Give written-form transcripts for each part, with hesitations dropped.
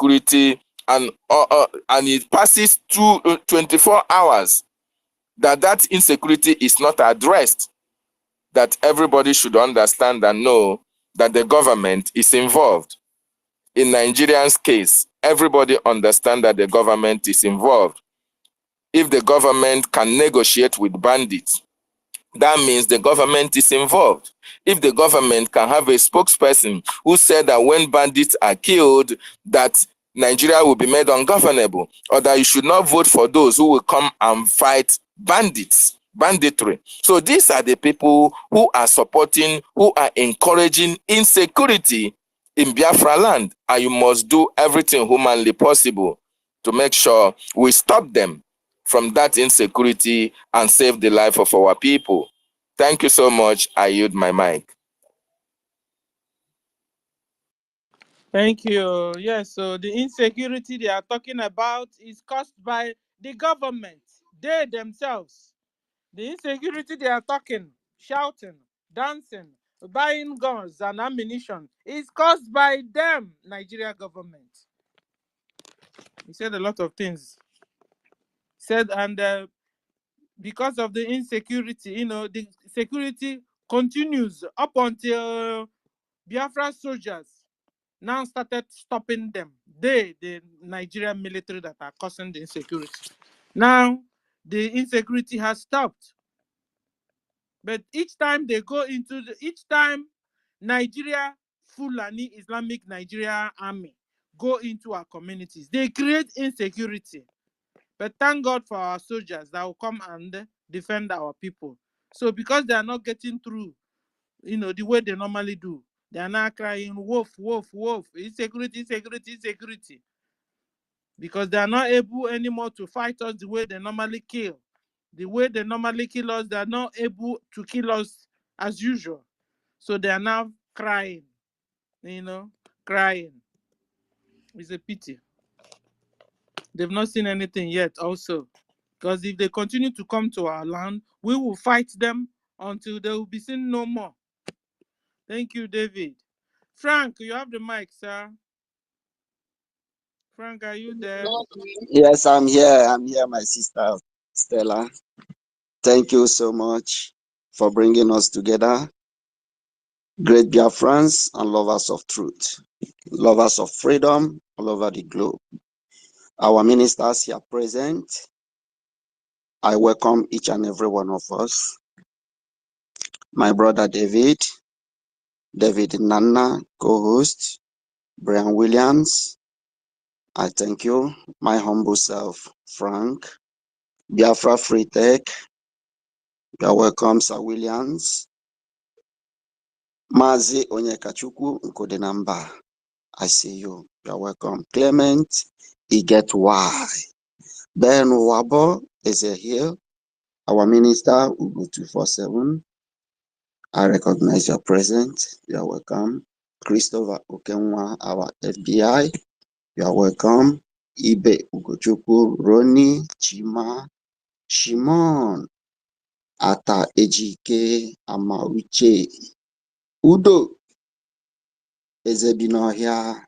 insecurity, and it passes 24 hours that insecurity is not addressed, that everybody should understand and know that the government is involved. In Nigerian's case, everybody understands that the government is involved. If the government can negotiate with bandits, that means the government is involved. If the government can have a spokesperson who said that when bandits are killed, that Nigeria will be made ungovernable, or that you should not vote for those who will come and fight banditry. So these are the people who are supporting, who are encouraging insecurity in Biafraland, and you must do everything humanly possible to make sure we stop them from that insecurity and save the life of our people. Thank you so much. I yield my mic. Thank you. Yes, so the insecurity they are talking about is caused by the government, they themselves. The insecurity they are talking, shouting, dancing, buying guns and ammunition is caused by them, Nigeria government. He said a lot of things. Said, and because of the insecurity, the security continues up until Biafra soldiers now started stopping them. The Nigerian military that are causing the insecurity. Now, the insecurity has stopped. But each time they go into each time Nigeria, Fulani Islamic Nigeria Army go into our communities, they create insecurity. But thank God for our soldiers that will come and defend our people. So because they are not getting through, the way they normally do, they are now crying, wolf, wolf, wolf, insecurity, insecurity, insecurity. Because they are not able anymore to fight us the way they normally kill. The way they normally kill us, they are not able to kill us as usual. So they are now crying, crying. It's a pity. They've not seen anything yet also. Because if they continue to come to our land, we will fight them until they will be seen no more. Thank you, David. Frank, you have the mic, sir. Frank, are you there? Yes, I'm here. I'm here, my sister Stella. Thank you so much for bringing us together. Great Biafrans and lovers of truth, lovers of freedom all over the globe. Our ministers here present, I welcome each and every one of us. My brother David Nana, co-host, Brian Williams, I thank you. My humble self, Frank, Biafra Free Tech, you are welcome, Sir Williams. Mazi Onyekachukwu Nkodenamba, I see you. You are welcome. Clement Iget Y. Ben Wabo is here. Our minister, Ugo 247. I recognize your presence. You are welcome. Christopher Okenwa, our FBI. You are welcome. Ibe Ugochukwu, Ronnie, Chima, Shimon, Ata Ejike, Amauche, Udo, Ezebinohia,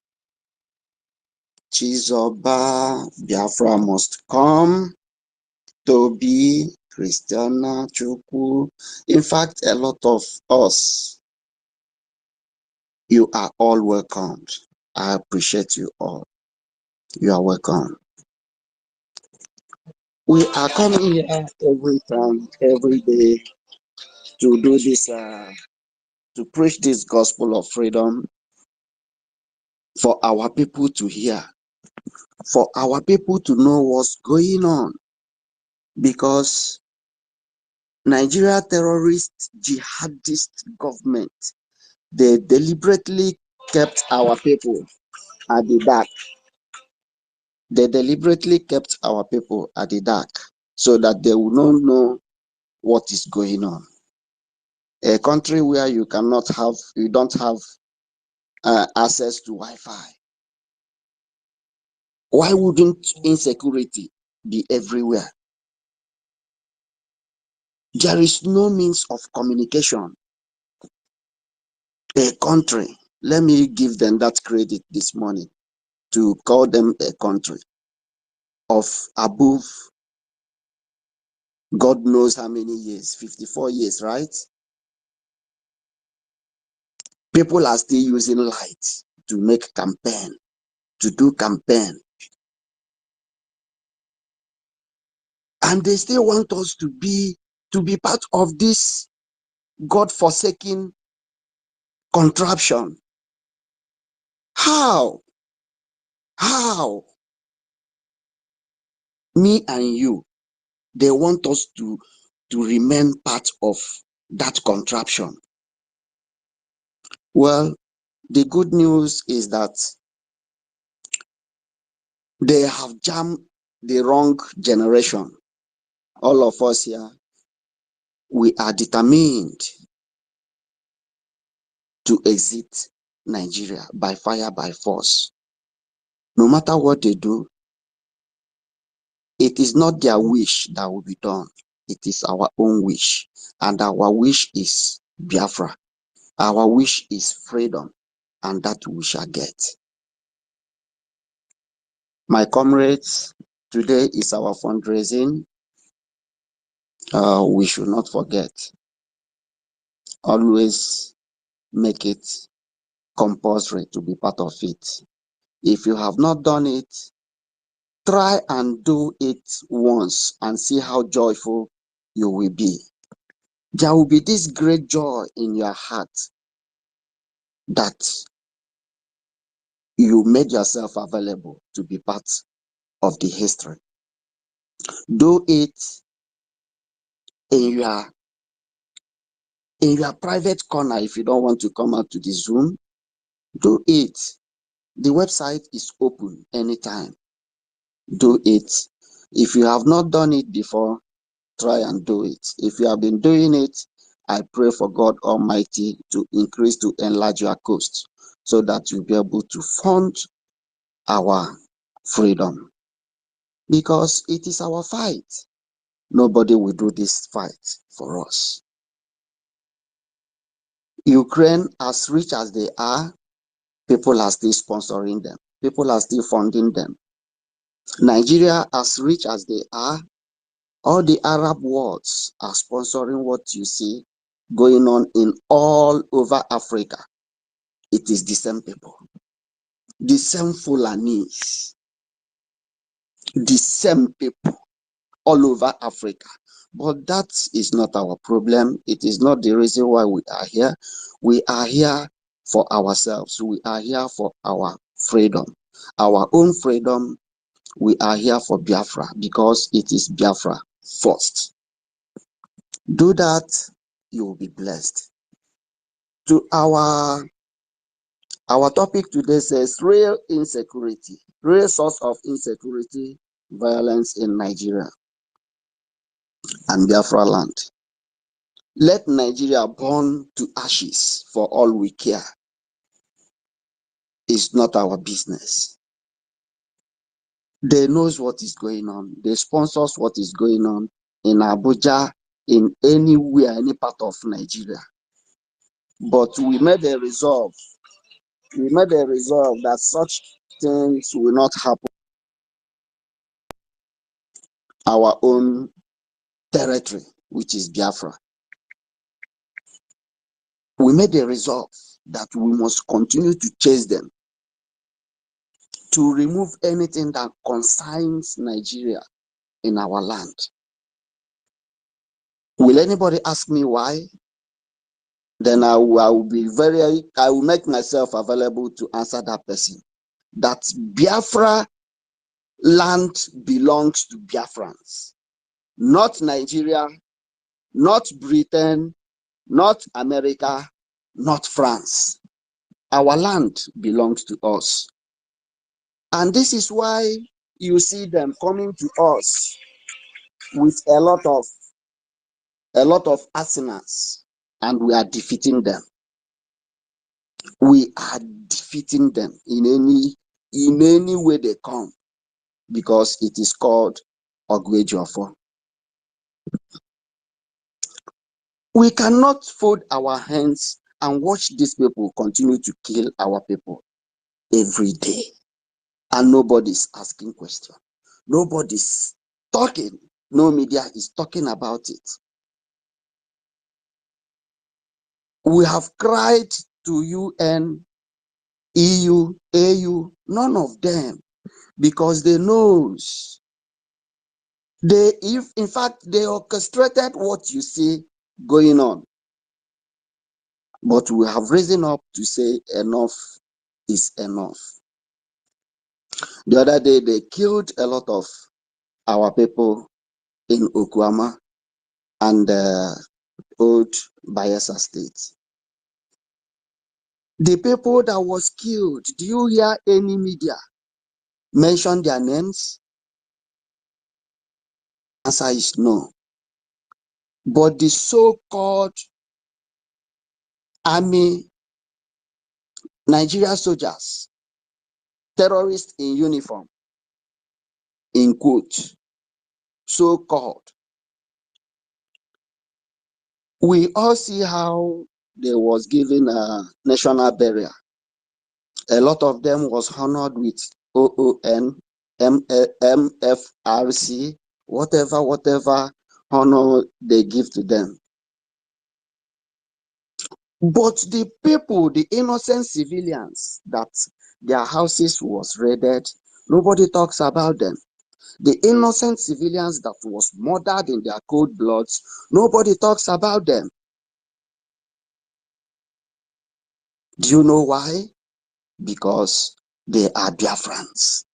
Chizoba, Biafra must come, Toby, Christiana, Chukwu. In fact, a lot of us, you are all welcomed. I appreciate you all. You are welcome. We are coming here every time, every day to do this, to preach this gospel of freedom for our people to hear, for our people to know what's going on. Because Nigeria terrorist jihadist government, they deliberately kept our people at the dark. They deliberately kept our people at the dark so that they will not know what is going on. A country where you don't have access to Wi-Fi. Why wouldn't insecurity be everywhere? There is no means of communication. A country, let me give them that credit this morning. to call them a country of above God knows how many years, 54 years, right? People are still using light to make campaign, to do campaign. And they still want us to be part of this God-forsaken contraption. How? How? Me and you, they want us to remain part of that contraption. Well, the good news is that they have jammed the wrong generation. All of us here, we are determined to exit Nigeria by fire, by force. No matter what they do, it is not their wish that will be done. It is our own wish. And our wish is Biafra. Our wish is freedom. And that we shall get. My comrades, today is our fundraising. We should not forget. Always make it compulsory to be part of it. If you have not done it, try and do it once and see how joyful you will be. There will be this great joy in your heart that you made yourself available to be part of the history. Do it in your private corner. If you don't want to come out to the Zoom, do it. The website is open anytime. Do it. If you have not done it before, try and do it. If you have been doing it, I pray for God Almighty to increase, to enlarge your coast so that you'll be able to fund our freedom. Because it is our fight. Nobody will do this fight for us. Ukraine, as rich as they are, people are still sponsoring them. People are still funding them. Nigeria, as rich as they are, all the Arab worlds are sponsoring what you see going on in all over Africa. It is the same people, the same Fulanis, the same people all over Africa. But that is not our problem. It is not the reason why we are here. We are here for ourselves. We are here for our freedom, our own freedom. We are here for Biafra because it is Biafra first. Do that, you will be blessed. To our topic today says real insecurity, real source of insecurity, violence in Nigeria and Biafraland. Let Nigeria burn to ashes for all we care. It's not our business. They knows what is going on. They sponsors what is going on in Abuja, in anywhere, any part of Nigeria. But we made a resolve. We made a resolve that such things will not happen our own territory, which is Biafra. We made a resolve that we must continue to chase them, to remove anything that concerns Nigeria in our land. Will anybody ask me why? Then I will make myself available to answer that person. That Biafra land belongs to Biafrans, not Nigeria, not Britain, not America, not France. Our land belongs to us. And this is why you see them coming to us with a lot of arsenals, and we are defeating them. We are defeating them in any way they come, because it is called Ogwejiofo. We cannot fold our hands and watch these people continue to kill our people every day. and nobody's asking question. Nobody's talking. No media is talking about it. We have cried to UN, EU, AU, none of them, because they knows. In fact, they orchestrated what you see going on. But we have risen up to say enough is enough. The other day, they killed a lot of our people in Okwama and old Bayelsa State. The people that was killed, do you hear any media mention their names? Answer is no. But the so-called army, Nigeria soldiers, terrorists in uniform, in quote, so-called, we all see how they was given a national burial. A lot of them was honored with OON, MFRC, whatever honor they give to them. But the people, the innocent civilians that their houses was raided, nobody talks about them. The innocent civilians that was murdered in their cold bloods, nobody talks about them. Do you know why? Because they are Biafrans.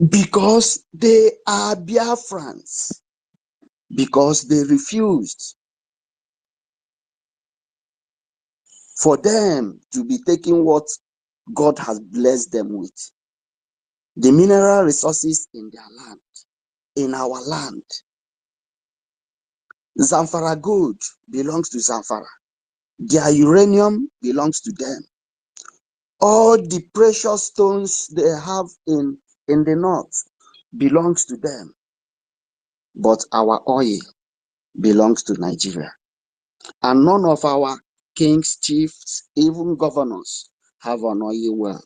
Because they are Biafrans. Because they refused for them to be taking what God has blessed them with. The mineral resources in their land, in our land. Zamfara gold belongs to Zamfara. Their uranium belongs to them. All the precious stones they have in the north belongs to them. But our oil belongs to Nigeria. And none of our kings, chiefs, even governors have an oil well.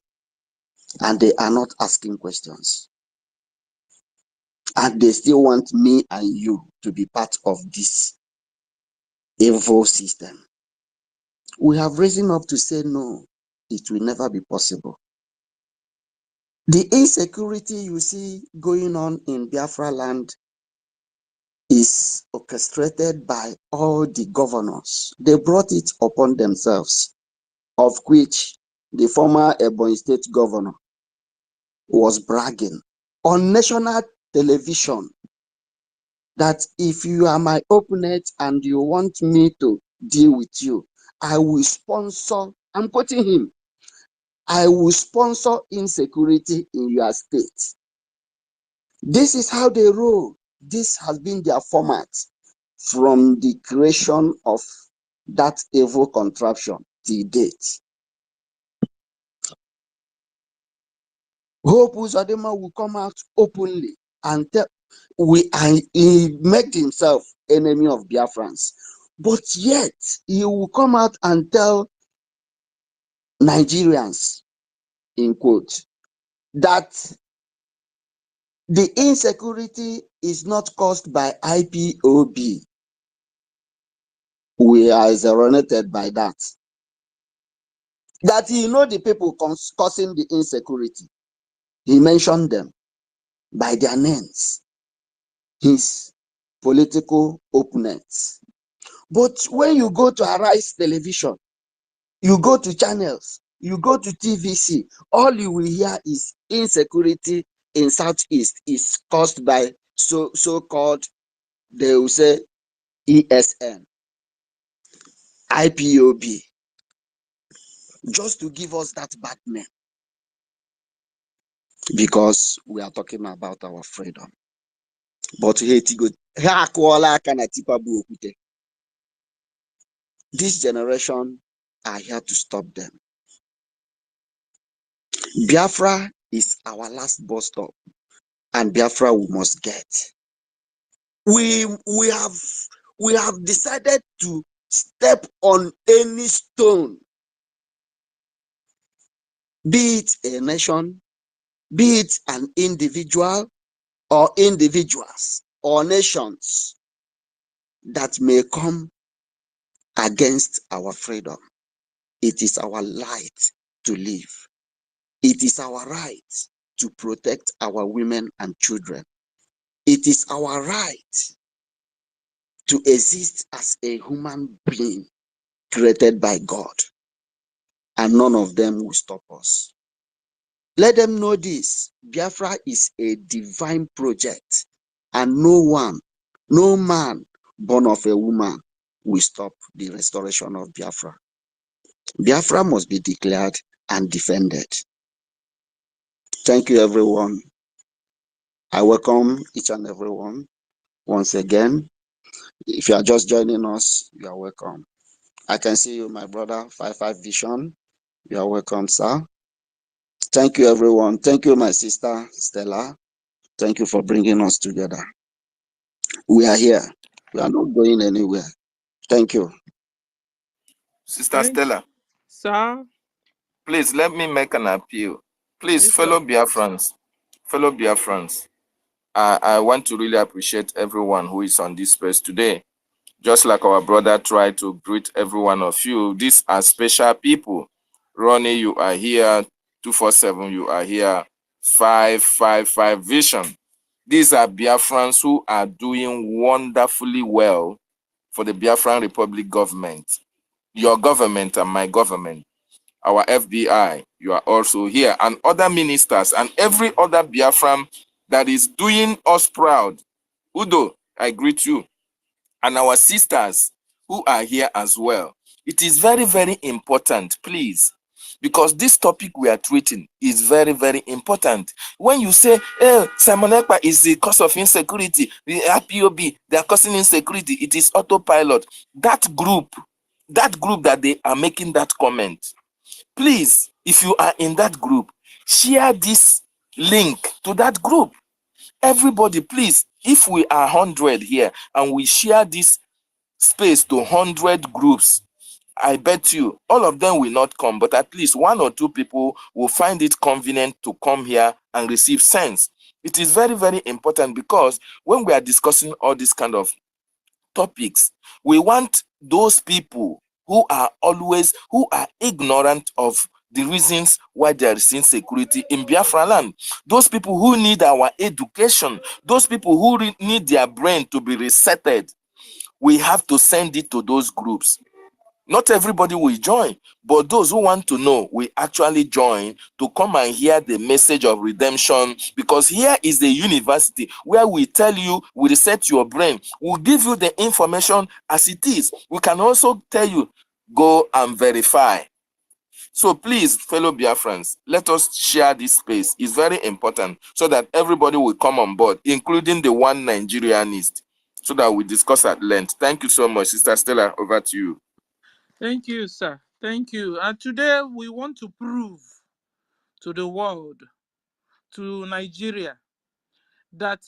And they are not asking questions. And they still want me and you to be part of this evil system. We have risen up to say no, it will never be possible. The insecurity you see going on in Biafraland is orchestrated by all the governors. They brought it upon themselves, of which the former Ebonyi State governor was bragging on national television that if you are my opponent and you want me to deal with you, I will sponsor, I'm quoting him, I will sponsor insecurity in your state. This is how they roll. This has been their format from the creation of that evil contraption till date. Hope Uzodinma will come out openly and tell he made himself enemy of Biafrans. But yet he will come out and tell Nigerians, in quote, that the insecurity is not caused by IPOB. We are exonerated by that. That he know the people causing the insecurity. He mentioned them by their names, his political opponents. But when you go to Arise Television, you go to channels, you go to TVC, all you will hear is insecurity in Southeast is caused by so-called, they will say, ESN, IPOB, just to give us that bad name, because we are talking about our freedom. But this generation are here to stop them. Biafra is our last bus stop, and Biafra we must get. We have decided to step on any stone be it a nation, be it an individual or individuals or nations that may come against our freedom. It is our right to live. It is our right to protect our women and children. It is our right to exist as a human being created by God, and none of them will stop us. Let them know this: Biafra is a divine project, and no one, no man born of a woman will stop the restoration of Biafra. Biafra must be declared and defended. Thank you, everyone. I welcome each and everyone once again. If you are just joining us, you are welcome. I can see you, my brother, 55 Vision. You are welcome, sir. Thank you, everyone. Thank you, my sister, Stella. Thank you for bringing us together. We are here. We are not going anywhere. Thank you. Sister Stella, Sir. please let me make an appeal. Please, Yes, fellow sir. Biafrans, I want to really appreciate everyone who is on this space today. Just like our brother tried to greet every one of you, these are special people. Ronnie, you are here. 247, you are here. 555 Vision. These are Biafrans who are doing wonderfully well for the Biafran Republic government. Your government and my government. Our FBI, you are also here, and other ministers and every other Biafran that is doing us proud. Udo, I greet you. And our sisters who are here as well. It is very, very important, please, because this topic we are treating is very, very important. When you say, Simon Ekpa is the cause of insecurity, the IPOB, they are causing insecurity, it is autopilot. That group that they are making that comment, please, if you are in that group, share this link to that group. Everybody, please, if we are 100 here and we share this space to 100 groups, I bet you all of them will not come, but at least one or two people will find it convenient to come here and receive sense. It is very, very important, because when we are discussing all these kind of topics, we want those people who are ignorant of the reasons why there is insecurity in Biafraland. Those people who need our education, those people who need their brain to be resetted, we have to send it to those groups. Not everybody will join, but those who want to know will actually join to come and hear the message of redemption, because here is the university where we tell you, we reset your brain, we'll give you the information as it is. We can also tell you, go and verify. So please, fellow Biafrans, let us share this space. It's very important so that everybody will come on board, including the one Nigerianist, so that we discuss at length. Thank you so much. Sister Stella, over to you. Thank you, sir. Thank you. And today we want to prove to the world, to Nigeria, that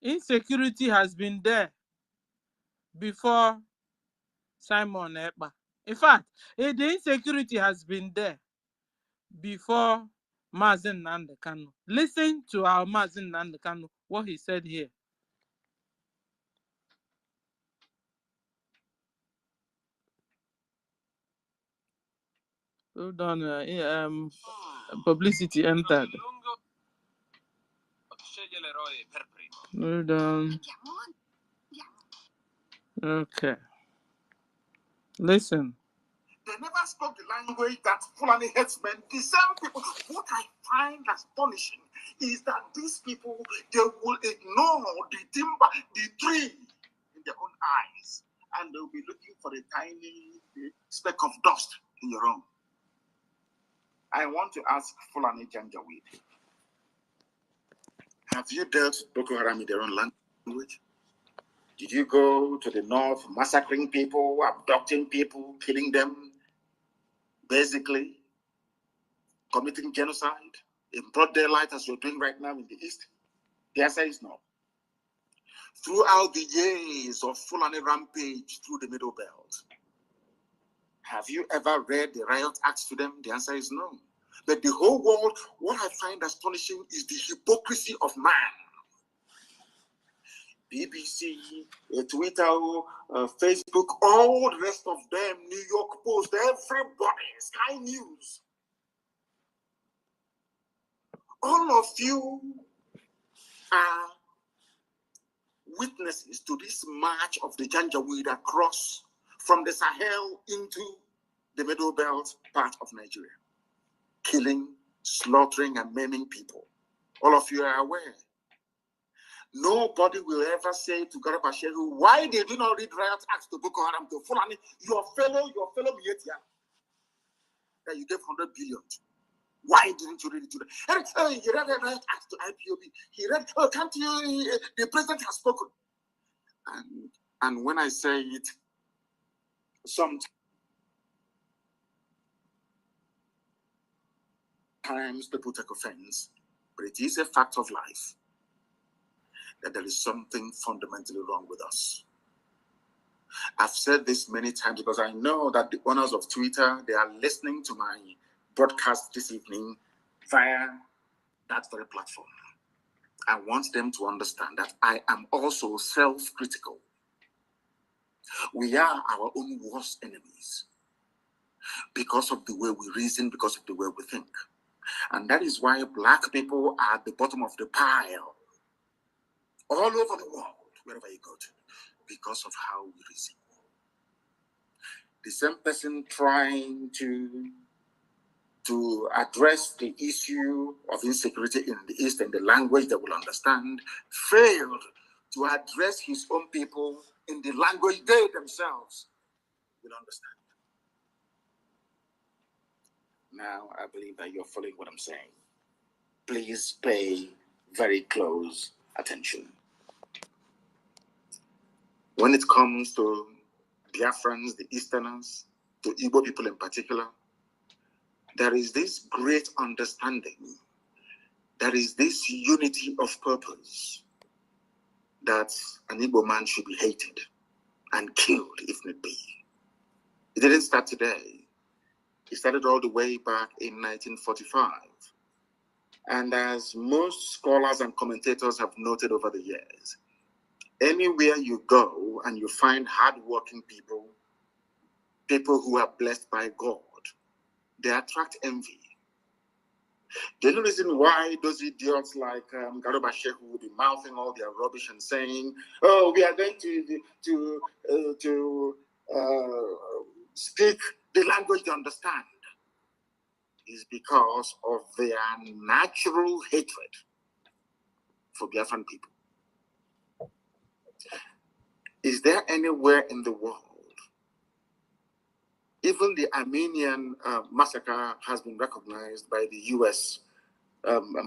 insecurity has been there before Simon Ekpa. In fact, the insecurity has been there before Mazen Nandekano. Listen to our Mazen Nandekano, what he said here. Hold on, publicity entered. Hold on. Okay. Listen. They never spoke the language that Fulani headsmen, the same people. What I find astonishing is that these people, they will ignore the timber, the tree in their own eyes, and they'll be looking for a tiny speck of dust in your own. I want to ask Fulani Janjaweed, have you dealt with Boko Haram in their own language? Did you go to the north massacring people, abducting people, killing them, basically committing genocide in broad daylight as you're doing right now in the East? The answer is no. Throughout the years of Fulani rampage through the Middle Belt, Have you ever read the riot acts to them? The answer is no. But the whole world, what I find astonishing is the hypocrisy of man. BBC, Twitter, Facebook, all the rest of them, New York Post, everybody, Sky News. All of you are witnesses to this march of the Janjaweed across from the Sahel into the Middle Belt part of Nigeria, killing, slaughtering, and maiming people. All of you are aware. Nobody will ever say to Garba Shehu, why did you not read riot acts to Boko Haram, to Fulani, your fellow Mietia, that you gave 100 billion? Why didn't you read it to them? He read a riot acts to IPOB. He read, can't you, the president has spoken. And when I say it, sometimes people take offense, but it is a fact of life that there is something fundamentally wrong with us. I've said this many times because I know that the owners of Twitter, they are listening to my broadcast this evening via that very platform. I want them to understand that I am also self-critical. We are our own worst enemies because of the way we reason, because of the way we think. And that is why Black people are at the bottom of the pile all over the world, wherever you go to, because of how we reason. The same person trying to address the issue of insecurity in the East in the language they will understand, failed to address his own people in the language they themselves will understand. Now, I believe that you're following what I'm saying. Please pay very close attention. When it comes to Biafrans, the Easterners, to Igbo people in particular, there is this great understanding, there is this unity of purpose that an Igbo man should be hated and killed if need be. It didn't start today. It started all the way back in 1945. And as most scholars and commentators have noted over the years, anywhere you go and you find hardworking people, people who are blessed by God, they attract envy. The only reason why those idiots like Garuba Shehu will be mouthing all their rubbish and saying, "Oh, we are going to speak the language they understand," is because of their natural hatred for Biafran people. Is there anywhere in the world, even the Armenian massacre has been recognized by the US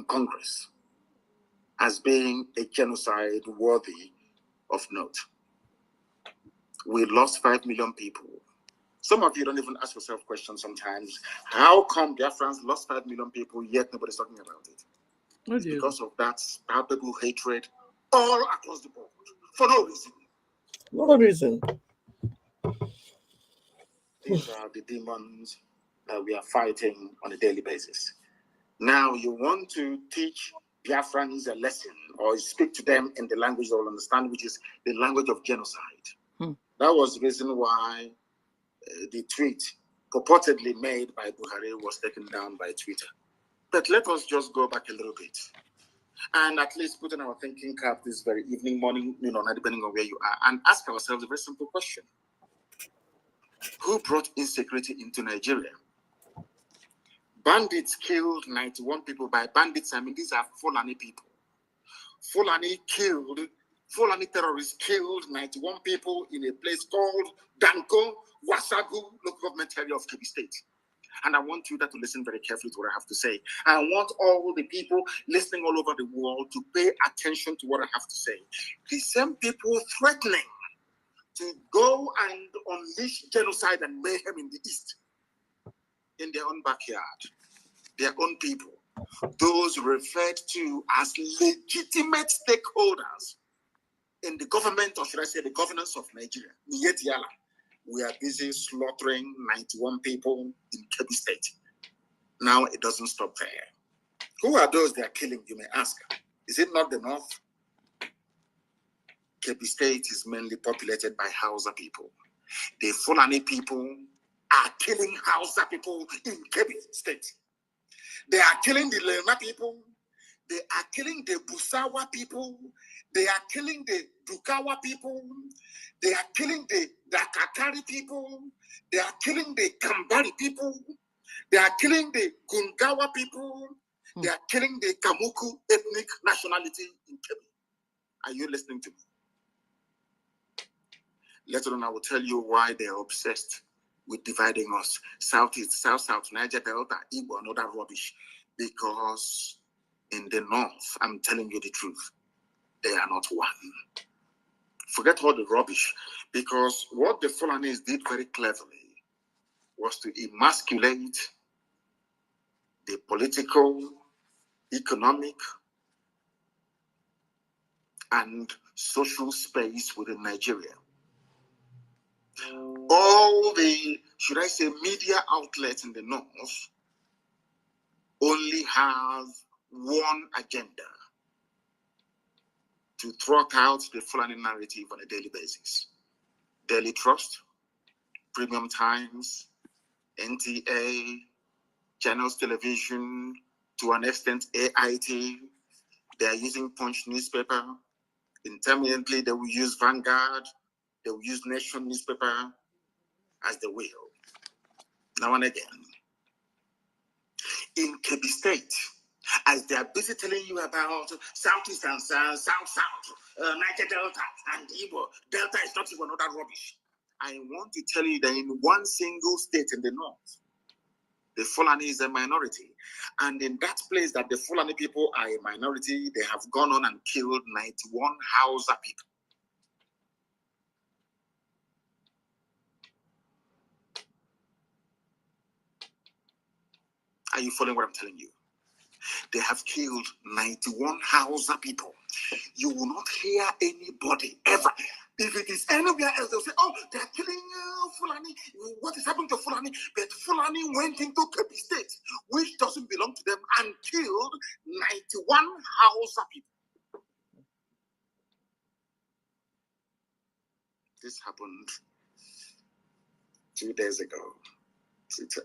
Congress as being a genocide worthy of note? We lost 5 million people. Some of you don't even ask yourself questions sometimes. How come Biafrans lost 5 million people yet nobody's talking about it? It's because of that palpable hatred all across the board for no reason. No reason. These are the demons that we are fighting on a daily basis. Now, you want to teach Biafrans a lesson or speak to them in the language they will understand, which is the language of genocide. That was the reason why the tweet purportedly made by Buhari was taken down by Twitter. But let us just go back a little bit and at least put in our thinking cap this very evening, morning, depending on where you are, and ask ourselves a very simple question. Who brought insecurity into Nigeria? Bandits killed 91 people. By bandits, I mean these are Fulani people. Fulani terrorists killed 91 people in a place called Danko, Wasagu, local government area of Kebbi State. And I want you to listen very carefully to what I have to say. I want all the people listening all over the world to pay attention to what I have to say. The same people threatening to go and unleash genocide and mayhem in the East, in their own backyard, their own people, those referred to as legitimate stakeholders in the government, or should I say the governance of Nigeria, Mietiala, we are busy slaughtering 91 people in Kebbi State. Now it doesn't stop there. Who are those they are killing, you may ask? Is it not the North? Kebbi State is mainly populated by Hausa people. The Fulani people are killing Hausa people in Kebbi State. They are killing the Lema people. They are killing the Busawa people. They are killing the Dukawa people. They are killing the Dakatari people. They are killing the Kambari people. They are killing the Gungawa people. They are killing the Kamuku ethnic nationality in Kebbi. Are you listening to me? Later on, I will tell you why they are obsessed with dividing us. Southeast, South, Niger Delta, Igbo, and other rubbish. Because in the North, I'm telling you the truth, they are not one. Forget all the rubbish. Because what the Fulanis did very cleverly was to emasculate the political, economic, and social space within Nigeria. All the, should I say, media outlets in the North only have one agenda: to throw out the Fulani narrative on a daily basis. Daily Trust, Premium Times, NTA, Channels Television, to an extent AIT. They are using Punch newspaper. Intermittently, they will use Vanguard. They will use Nation newspaper as they will. Now and again. In Kebbi State, as they are busy telling you about Southeast and South, Niger Delta and Igbo, Delta is not even other rubbish. I want to tell you that in one single state in the North, the Fulani is a minority. And in that place that the Fulani people are a minority, they have gone on and killed 91 Hausa people. Are you following what I'm telling you? They have killed 91 Hausa people. You will not hear anybody ever. If it is anywhere else, they'll say, oh, they're killing Fulani. What is happening to Fulani? But Fulani went into Kebbi State, which doesn't belong to them, and killed 91 Hausa people. This happened 2 days ago.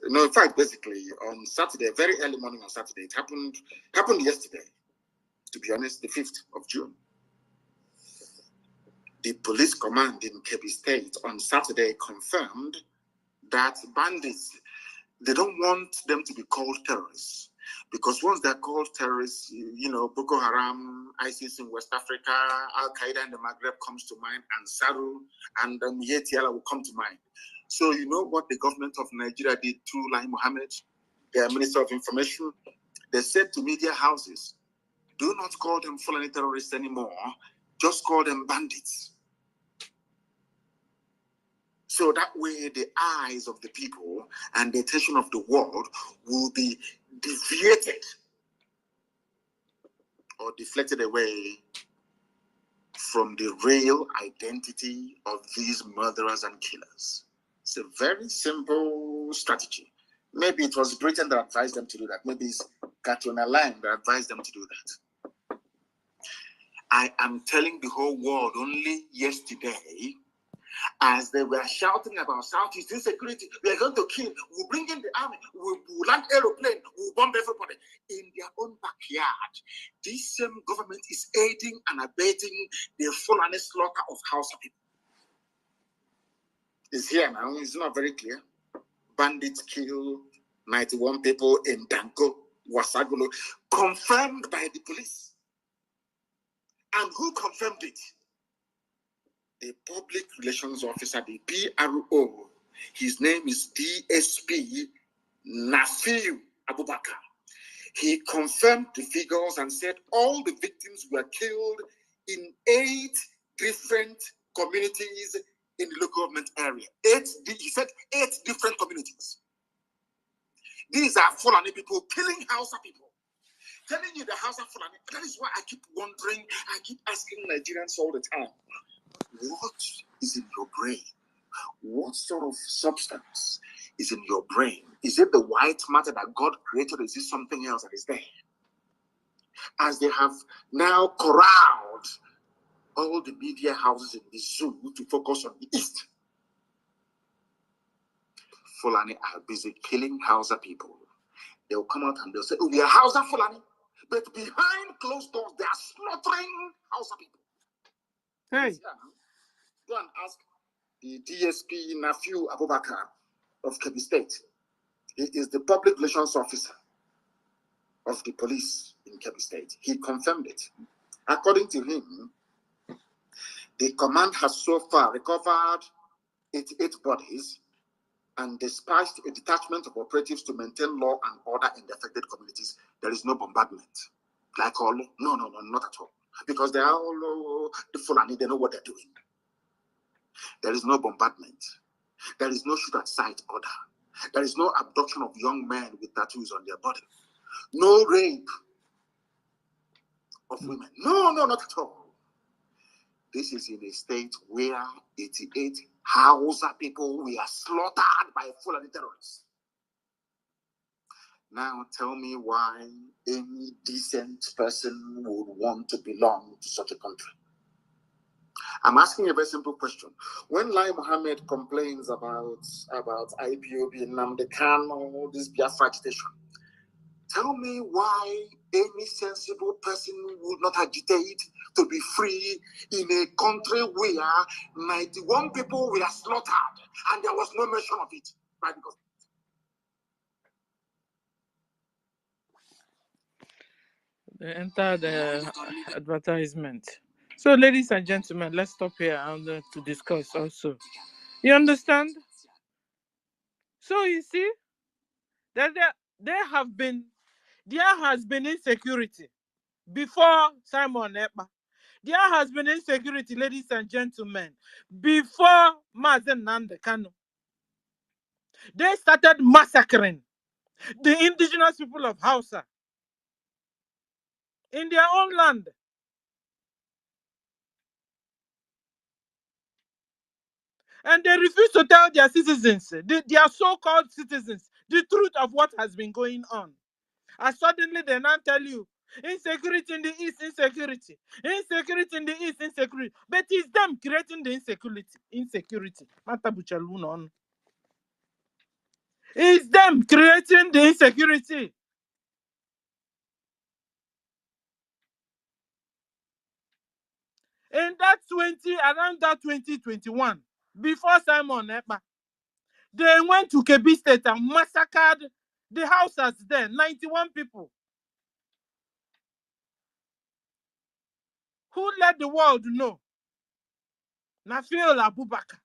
No, in fact, basically on Saturday, very early morning on Saturday, it happened yesterday, to be honest, the 5th of June. The police command in Kebbi State on Saturday confirmed that bandits, they don't want them to be called terrorists, because once they're called terrorists, you know, Boko Haram, ISIS in West Africa, Al-Qaeda in the Maghreb comes to mind, and Saru and Yetiala will come to mind. So you know what the government of Nigeria did through Lai Mohammed, their Minister of Information? They said to media houses, do not call them Fulani terrorists anymore, just call them bandits. So that way the eyes of the people and the attention of the world will be deviated or deflected away from the real identity of these murderers and killers. It's a very simple strategy. Maybe it was Britain that advised them to do that. Maybe it's Katrina Line that advised them to do that. I am telling the whole world only yesterday, as they were shouting about Southeast insecurity, we are going to kill, we'll bring in the army, we'll land aeroplane, we'll bomb everybody. In their own backyard, this same government is aiding and abetting the Fulani slaughter of Hausa people. It's here now, it's not very clear. Bandits kill 91 people in Danko, Wasagolo, confirmed by the police. And who confirmed it? The public relations officer, the PRO. His name is DSP Nafiu Abubakar. He confirmed the figures and said all the victims were killed in 8 different communities in the local government area. He said 8 different communities. These are Fulani people killing Hausa people. Telling you the Hausa Fulani. That is why I keep wondering, I keep asking Nigerians all the time, what is in your brain? What sort of substance is in your brain? Is it the white matter that God created, or is it something else that is there? As they have now corralled all the media houses in the zoo to focus on the East, Fulani are busy killing Hausa people. They'll come out and they'll say, oh, we are Hausa Fulani. But behind closed doors, they are slaughtering Hausa people. Hey. Yeah. Go and ask the DSP Nafiu Abubakar of Kebbi State. He is the public relations officer of the police in Kebbi State. He confirmed it. According to him, the command has so far recovered 88 bodies and dispatched a detachment of operatives to maintain law and order in the affected communities. There is no bombardment. Like all, no, not at all. Because they are all the Fulani, they know what they're doing. There is no bombardment. There is no shoot at sight order. There is no abduction of young men with tattoos on their body. No rape of women. No, not at all. This is in a state where 88 Hausa people were slaughtered by Fulani terrorists. Now tell me why any decent person would want to belong to such a country. I'm asking a very simple question. When Lai Mohammed complains about IPOB and Nnamdi Kanu, this Biafra agitation, tell me why any sensible person would not agitate to be free in a country where 91 people were slaughtered and there was no mention of it by the government. They enter the advertisement. So, ladies and gentlemen, let's stop here and to discuss also. You understand? So you see that there has been insecurity before Simon Ekpa. There has been insecurity, ladies and gentlemen, before Mazen Nnamdi Kanu. They started massacring the indigenous people of Hausa in their own land. And they refuse to tell their citizens, their so-called citizens, the truth of what has been going on. And suddenly they now tell you, insecurity in the East, insecurity. Insecurity in the East, insecurity. But it's them creating the insecurity. It's them creating the insecurity. In that around that 2021, before Simon Ekpa, they went to Kebbi State and massacred the houses there, 91 people. Who let the world know? Nafiu Abubakar.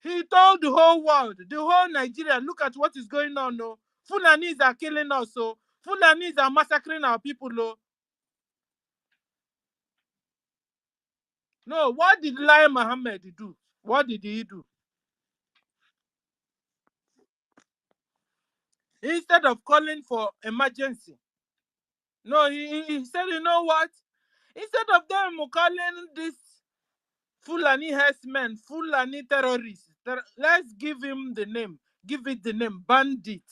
He told the whole world, the whole Nigeria, look at what is going on. No, Fulanis are killing us. So Fulanis are massacring our people. No, what did Lai Mohammed do? What did he do? Instead of calling for emergency, no, he said, you know what? Instead of them calling this Fulani herdsmen, Fulani terrorists, let's give him the name. Give it the name, bandit.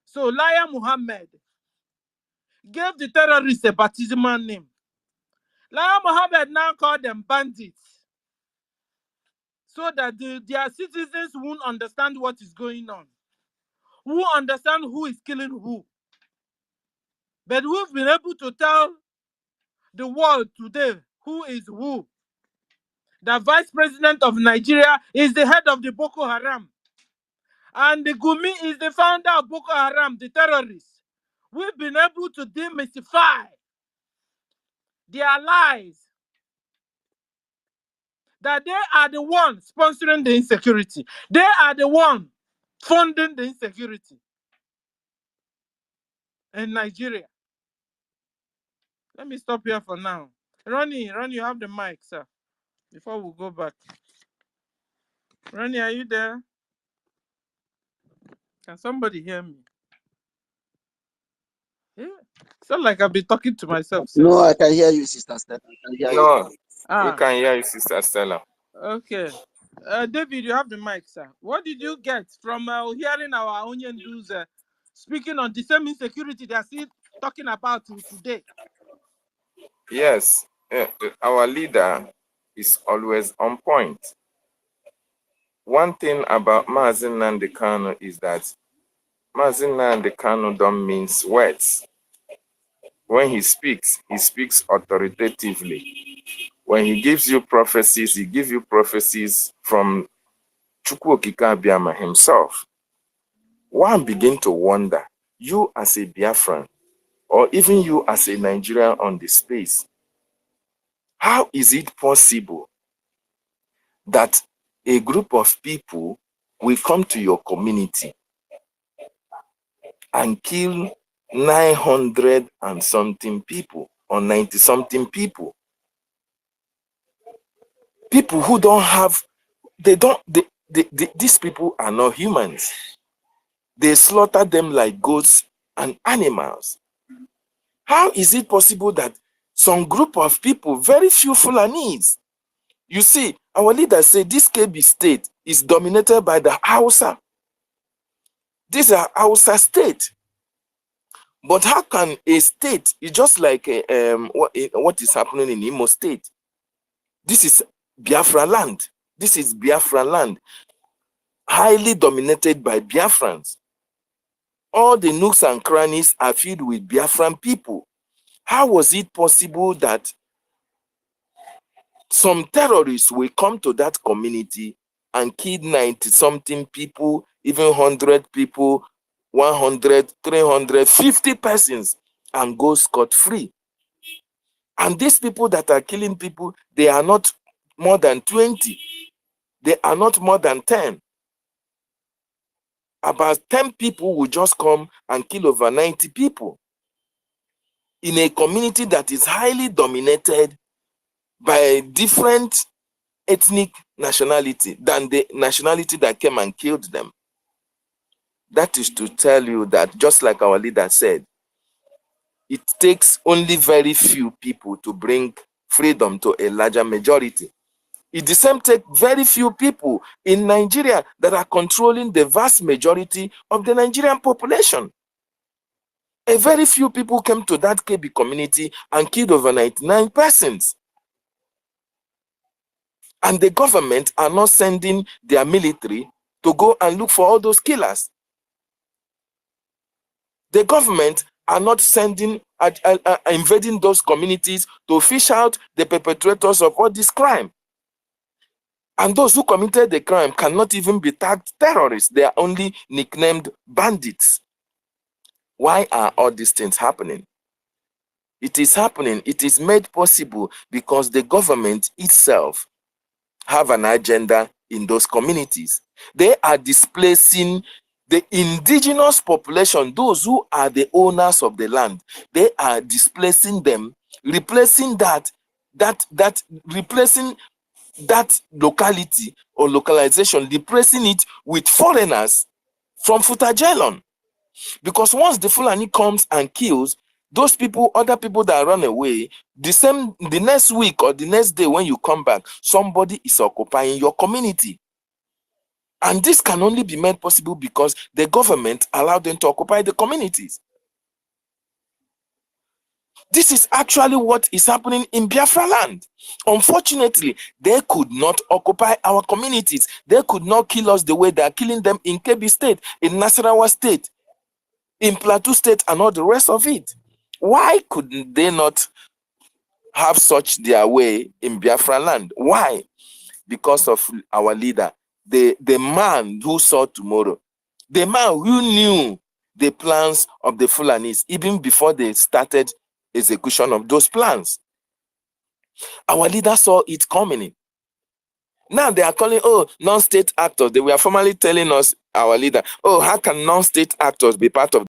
So Lai Mohammed gave the terrorists a baptismal name. Lai Mohammed now called them bandits so that their citizens won't understand what is going on. Who understand who is killing who. But we've been able to tell the world today who is who. The vice president of Nigeria is the head of the Boko Haram. And the Gumi is the founder of Boko Haram, the terrorists. We've been able to demystify their lies. That they are the ones sponsoring the insecurity. They are the ones funding the insecurity in Nigeria. Let me stop here for now. Ronnie, you have the mic, sir. Before we go back. Ronnie, are you there? Can somebody hear me? Yeah. It's not like I've been talking to myself. Sir. No, I can hear you, Sister Steph. I can hear you. We can hear you, Sister Stella. Okay. David, you have the mic, sir. What did you get from hearing our onion dudes speaking on the same insecurity they are still talking about till today? Yes, our leader is always on point. One thing about Mazi Nnamdi Kanu is that Mazi Nnamdi Kanu don't mince words. When he speaks authoritatively. When he gives you prophecies, he gives you prophecies from Chukwu Okike Abiama himself. One begin to wonder, you as a Biafran, or even you as a Nigerian on the space, how is it possible that a group of people will come to your community and kill 900 and something people or 90 something people? People who don't have, these people are not humans. They slaughter them like goats and animals. How is it possible that some group of people, very few Fulanis, you see, our leaders say this KB state is dominated by the Hausa. These are Hausa state. But how can a state, it's just like what is happening in Imo State? This is Biafraland. This is Biafraland, highly dominated by Biafrans. All the nooks and crannies are filled with Biafran people. How was it possible that some terrorists will come to that community and kill 90-something people, even 100 people, 100, 350 persons, and go scot-free? And these people that are killing people, they are not more than 20. They are not more than 10. About 10 people will just come and kill over 90 people in a community that is highly dominated by different ethnic nationality than the nationality that came and killed them. That is to tell you that, just like our leader said, it takes only very few people to bring freedom to a larger majority. It the same take very few people in Nigeria that are controlling the vast majority of the Nigerian population. A very few people came to that KB community and killed over 99 persons. And the government are not sending their military to go and look for all those killers. The government are not sending, invading those communities to fish out the perpetrators of all this crime. And those who committed the crime cannot even be tagged terrorists. They are only nicknamed bandits. Why are all these things happening? It is happening, it is made possible because the government itself have an agenda in those communities. They are displacing the indigenous population, those who are the owners of the land. They are displacing them, replacing replacing that locality or localization, replacing it with foreigners from Futajelon. Because once the Fulani comes and kills those people, other people that run away, the next week or the next day when you come back, somebody is occupying your community. And this can only be made possible because the government allowed them to occupy the communities. This is actually what is happening in Biafraland. Unfortunately, they could not occupy our communities. They could not kill us the way they are killing them in Kebbi State, in Nasarawa State, in Plateau State, and all the rest of it. Why could they not have such their way in Biafraland? Why? Because of our leader, the man who saw tomorrow, the man who knew the plans of the Fulanis even before they started execution of those plans. Our leader saw it coming. Now they are calling, non-state actors. They were formerly telling us, our leader, how can non-state actors be part of